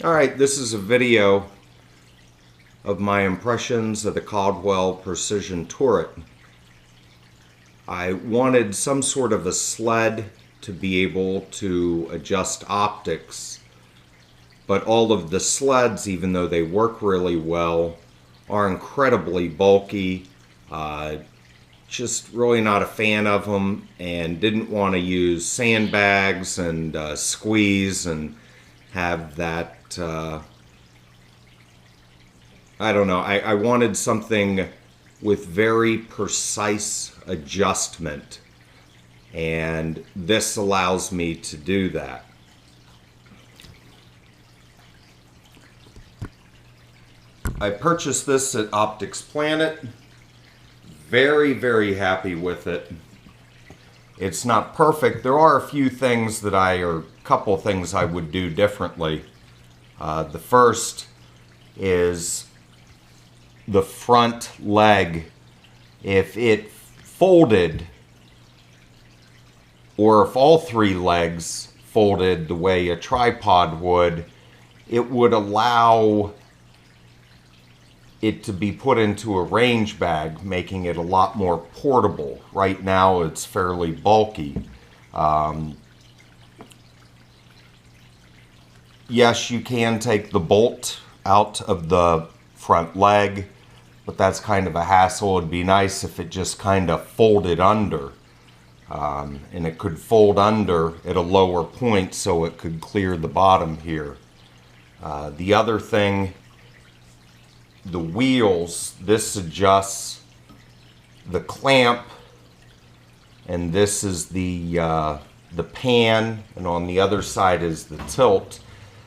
Alright, this is a video of my impressions of the Caldwell precision turret. I wanted some sort of a sled to be able to adjust optics, but all of the sleds, even though they work really well, are incredibly bulky. Just really not a fan of them, and didn't want to use sandbags and squeeze and have that I don't know, I wanted something with very precise adjustment, and this allows me to do that. I purchased this at Optics Planet. Very happy with it. It's not perfect. There are a few things that couple things I would do differently. The first is the front leg. If it folded, or if all three legs folded the way a tripod would, it would allow it to be put into a range bag, making it a lot more portable. Right now it's fairly bulky. Yes, you can take the bolt out of the front leg, but that's kind of a hassle. It'd be nice if it just kind of folded under, and it could fold under at a lower point so it could clear the bottom here. The other thing, the wheels, this adjusts the clamp, and this is the pan, and on the other side is the tilt.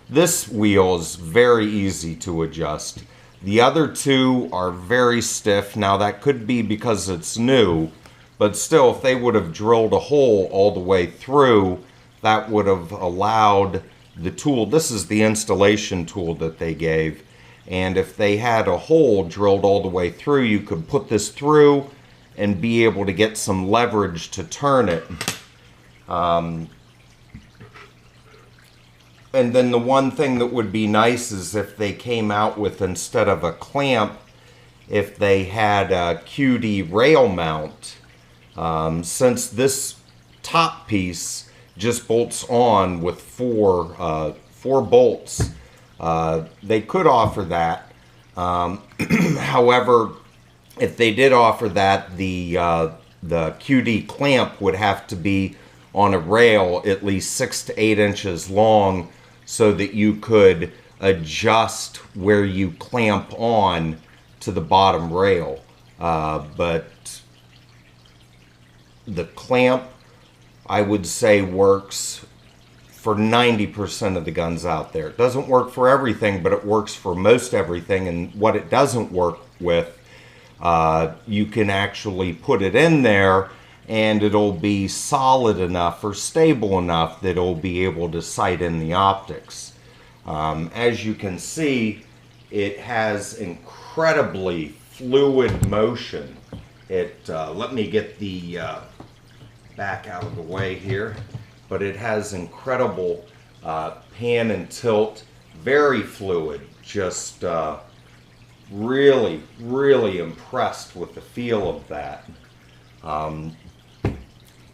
This wheel is very easy to adjust. The other two are very stiff. Now that could be because it's new, but still, if they would have drilled a hole all the way through, that would have allowed the tool, this is the installation tool that they gave, and if they had a hole drilled all the way through, you could put this through and be able to get some leverage to turn it. And then the one thing that would be nice is if they came out with, instead of a clamp, if they had a QD rail mount. Since this top piece just bolts on with four bolts, they could offer that. However, if they did offer that, the QD clamp would have to be on a rail at least 6 to 8 inches long, so that you could adjust where you clamp on to the bottom rail. But the clamp, I would say, works for 90% of the guns out there. It doesn't work for everything, but it works for most everything. And what it doesn't work with, you can actually put it in there and it'll be solid enough or stable enough that it'll be able to sight in the optics. As you can see, it has incredibly fluid motion. Let me get the back out of the way here, but it has incredible pan and tilt, very fluid. Just really impressed with the feel of that.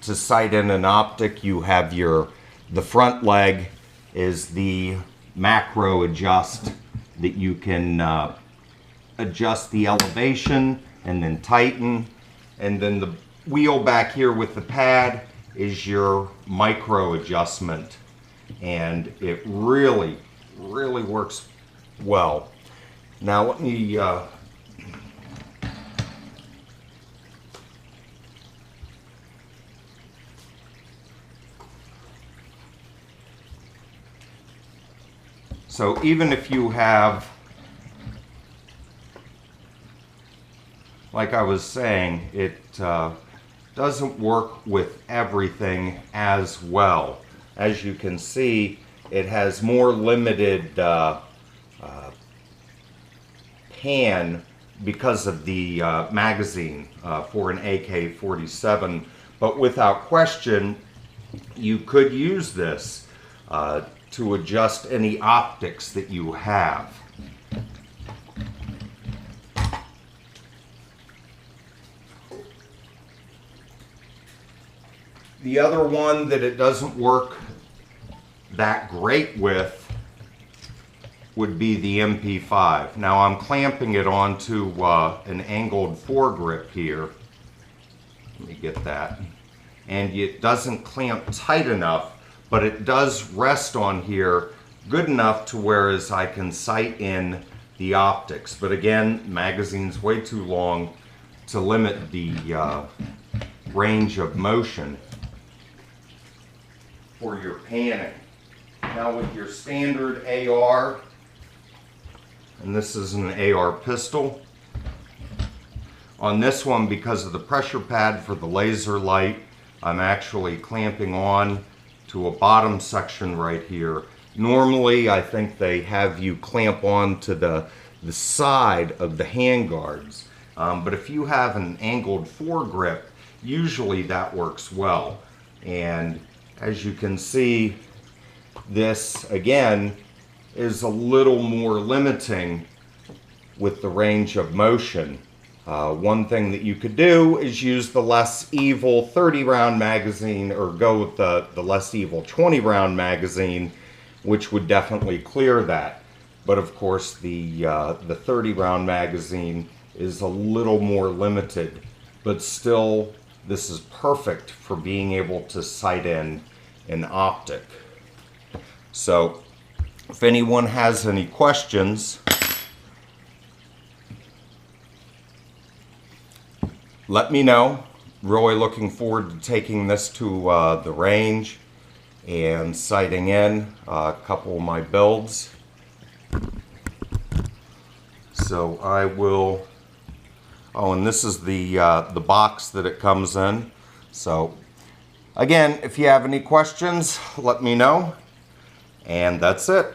To sight in an optic, you have the front leg is the macro adjust that you can adjust the elevation and then tighten, and then the wheel back here with the pad is your micro adjustment, and it really works well. Now let me so even if you have, like I was saying, it doesn't work with everything as well. As you can see, it has more limited pan because of the magazine for an AK-47, but without question, you could use this. to adjust any optics that you have. The other one that it doesn't work that great with would be the MP5. Now I'm clamping it onto an angled foregrip here. Let me get that. And it doesn't clamp tight enough, but it does rest on here good enough to whereas I can sight in the optics. But again, magazine's way too long to limit the range of motion for your panning. Now with your standard AR, and this is an AR pistol. On this one, because of the pressure pad for the laser light, I'm actually clamping on to a bottom section right here. Normally, I think they have you clamp on to the side of the handguards. But if you have an angled foregrip, usually that works well. And as you can see, this again is a little more limiting with the range of motion. One thing that you could do is use the less evil 30 round magazine, or go with the less evil 20 round magazine, which would definitely clear that. But of course the 30 round magazine is a little more limited, but still this is perfect for being able to sight in an optic. So if anyone has any questions, let me know. Really looking forward to taking this to the range and sighting in a couple of my builds. So I will, oh, and this is the box that it comes in. So again, if you have any questions, let me know. And that's it.